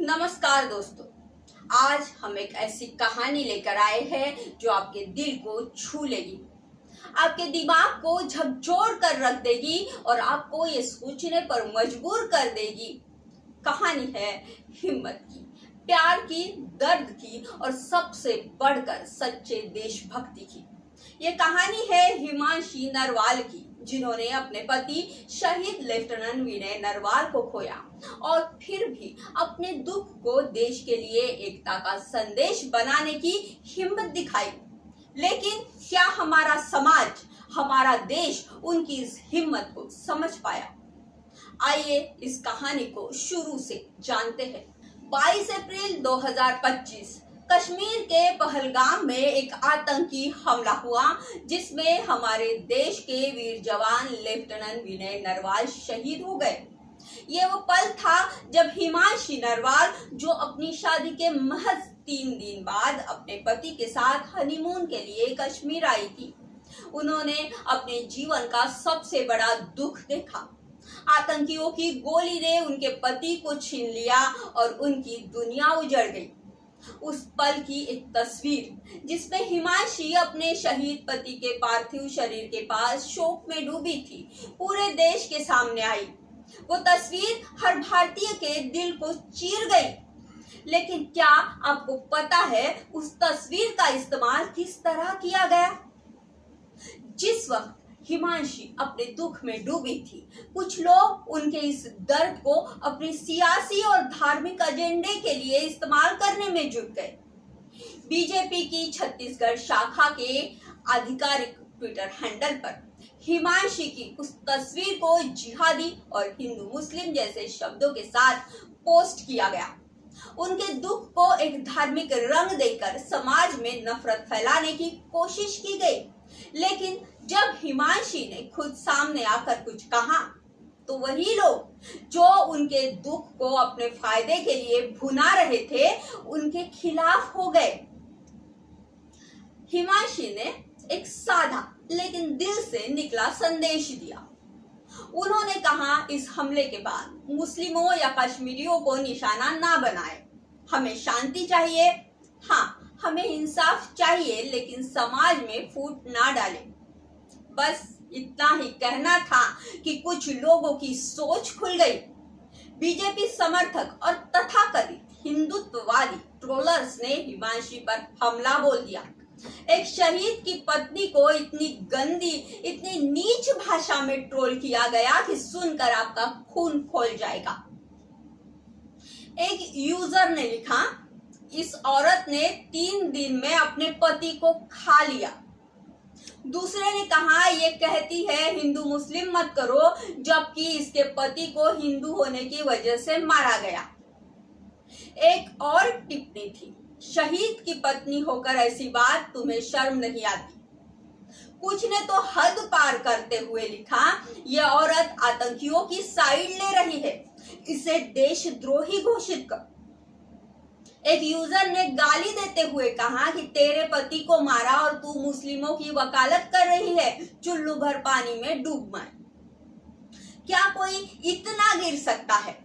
नमस्कार दोस्तों, आज हम एक ऐसी कहानी लेकर आए हैं जो आपके दिल को छू लेगी, आपके दिमाग को झकझोर कर रख देगी और आपको ये सोचने पर मजबूर कर देगी। कहानी है हिम्मत की, प्यार की, दर्द की और सबसे बढ़कर सच्चे देशभक्ति की। ये कहानी है हिमांशी नरवाल की, जिन्होंने अपने पति शहीद लेफ्टिनेंट विनय नरवाल को खोया और फिर भी अपने दुख को देश के लिए एकता का संदेश बनाने की हिम्मत दिखाई। लेकिन क्या हमारा समाज, हमारा देश उनकी इस हिम्मत को समझ पाया? आइए इस कहानी को शुरू से जानते हैं। 22 अप्रैल 2025 कश्मीर के पहलगाम में एक आतंकी हमला हुआ, जिसमें हमारे देश के वीर जवान लेफ्टिनेंट विनय नरवाल शहीद हो गए। ये वो पल था जब हिमांशी नरवाल, जो अपनी शादी के महज 3 दिन बाद अपने पति के साथ हनीमून के लिए कश्मीर आई थी, उन्होंने अपने जीवन का सबसे बड़ा दुख देखा। आतंकियों की गोली ने उनके पति को छीन लिया और उनकी दुनिया उजड़ गई। उस पल की एक तस्वीर, जिसमें हिमांशी अपने शहीद पति के पार्थिव शरीर के पास शोक में डूबी थी, पूरे देश के सामने आई। वो तस्वीर हर भारतीय के दिल को चीर गई। लेकिन क्या आपको पता है उस तस्वीर का इस्तेमाल किस तरह किया गया? जिस वक्त हिमांशी अपने दुख में डूबी थी, कुछ लोग उनके इस दर्द को अपने सियासी और धार्मिक एजेंडे के लिए इस्तेमाल करने में जुट गए। बीजेपी की छत्तीसगढ़ शाखा के आधिकारिक ट्विटर हैंडल पर हिमांशी की उस तस्वीर को जिहादी और हिंदू मुस्लिम जैसे शब्दों के साथ पोस्ट किया गया। उनके दुख को एक धार्मिक रंग देकर समाज में नफरत फैलाने की कोशिश की गई। लेकिन जब हिमांशी ने खुद सामने आकर कुछ कहा, तो वही लोग जो उनके दुख को अपने फायदे के लिए भुना रहे थे, उनके खिलाफ हो गए। हिमांशी ने एक सादा लेकिन दिल से निकला संदेश दिया। उन्होंने कहा, इस हमले के बाद मुस्लिमों या कश्मीरियों को निशाना ना बनाए। हमें शांति चाहिए, हाँ, हमें इंसाफ चाहिए, लेकिन समाज में फूट ना डालें। बस इतना ही कहना था कि कुछ लोगों की सोच खुल गई। बीजेपी समर्थक और तथाकथित हिंदुत्ववादी ट्रोलर्स ने हिमांशी पर हमला बोल दिया। एक शहीद की पत्नी को इतनी गंदी, इतनी नीच भाषा में ट्रोल किया गया कि सुनकर आपका खून खौल जाएगा। एक यूजर ने लिखा, इस औरत ने 3 दिन में अपने पति को खा लिया। दूसरे ने कहा, ये कहती है हिंदू मुस्लिम मत करो, जबकि इसके पति को हिंदू होने की वजह से मारा गया। एक और टिप्पणी थी, शहीद की पत्नी होकर ऐसी बात तुम्हें शर्म नहीं आती। कुछ ने तो हद पार करते हुए लिखा, यह औरत आतंकियों की साइड ले रही है, इसे देशद्रोही घोषित कर। एक यूजर ने गाली देते हुए कहा कि तेरे पति को मारा और तू मुस्लिमों की वकालत कर रही है, चुल्लू भर पानी में डूब मर। क्या कोई इतना गिर सकता है?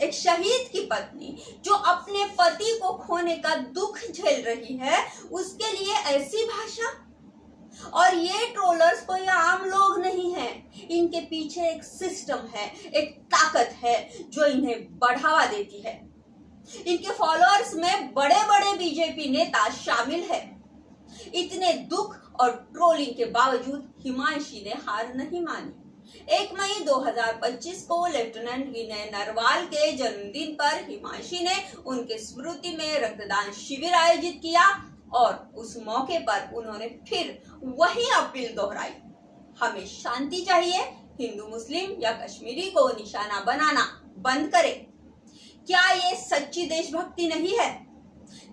एक शहीद की पत्नी जो अपने पति को खोने का दुख झेल रही है, उसके लिए ऐसी भाषा? और ये ट्रोलर्स कोई आम लोग नहीं हैं, इनके पीछे एक सिस्टम है, एक ताकत है जो इन्हें बढ़ावा देती है। इनके फॉलोअर्स में बड़े बड़े बीजेपी नेता शामिल है। इतने दुख और ट्रोलिंग के बावजूद हिमांशी ने हार नहीं मानी। 1 मई 2025 को लेफ्टिनेंट विनय नरवाल के जन्मदिन पर हिमांशी ने उनके स्मृति में रक्तदान शिविर आयोजित किया और उस मौके पर उन्होंने फिर वही अपील दोहराई, हमें शांति चाहिए, हिंदू मुस्लिम या कश्मीरी को निशाना बनाना बंद करें। क्या ये सच्ची देशभक्ति नहीं है?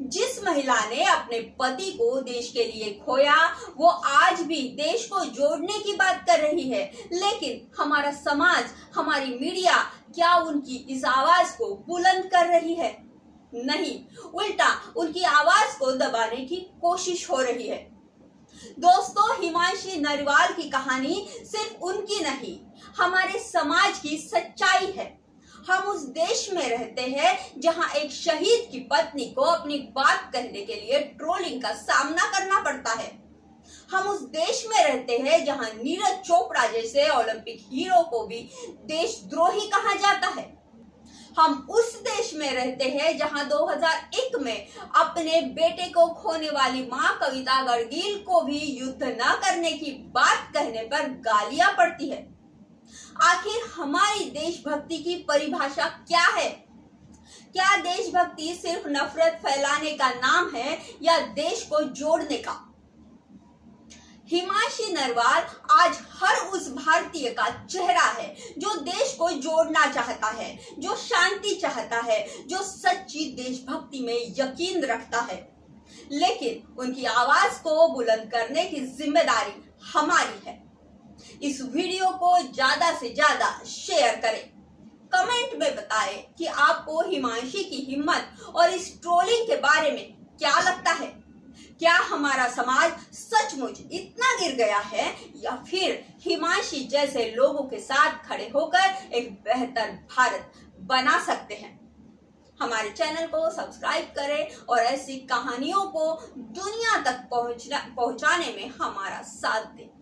जिस महिला ने अपने पति को देश के लिए खोया, वो आज भी देश को जोड़ने की बात कर रही है। लेकिन हमारा समाज, हमारी मीडिया क्या उनकी इस आवाज को बुलंद कर रही है? नहीं, उल्टा उनकी आवाज को दबाने की कोशिश हो रही है। दोस्तों, हिमांशी नरवाल की कहानी सिर्फ उनकी नहीं, हमारे समाज की सच्चाई है। हम उस देश में रहते हैं जहां एक शहीद की पत्नी को अपनी बात कहने के लिए ट्रोलिंग का सामना करना पड़ता है। हम उस देश में रहते हैं जहां नीरज चोपड़ा जैसे ओलंपिक हीरो को भी देशद्रोही कहा जाता है। हम उस देश में रहते हैं जहां 2001 में अपने बेटे को खोने वाली मां कविता गर्गील को भी युद्ध न करने की बात कहने पर गालियां पड़ती है। आखिर हमारी देशभक्ति की परिभाषा क्या है? क्या देशभक्ति सिर्फ नफरत फैलाने का नाम है या देश को जोड़ने का? हिमांशी नरवाल आज हर उस भारतीय का चेहरा है जो देश को जोड़ना चाहता है, जो शांति चाहता है, जो सच्ची देशभक्ति में यकीन रखता है। लेकिन उनकी आवाज को बुलंद करने की जिम्मेदारी हमारी है। इस वीडियो को ज्यादा से ज्यादा शेयर करें। कमेंट में बताएं कि आपको हिमांशी की हिम्मत और इस ट्रोलिंग के बारे में क्या लगता है। क्या हमारा समाज सचमुच इतना गिर गया है या फिर हिमांशी जैसे लोगों के साथ खड़े होकर एक बेहतर भारत बना सकते हैं? हमारे चैनल को सब्सक्राइब करें और ऐसी कहानियों को दुनिया तक पहुंचाने में हमारा साथ दें।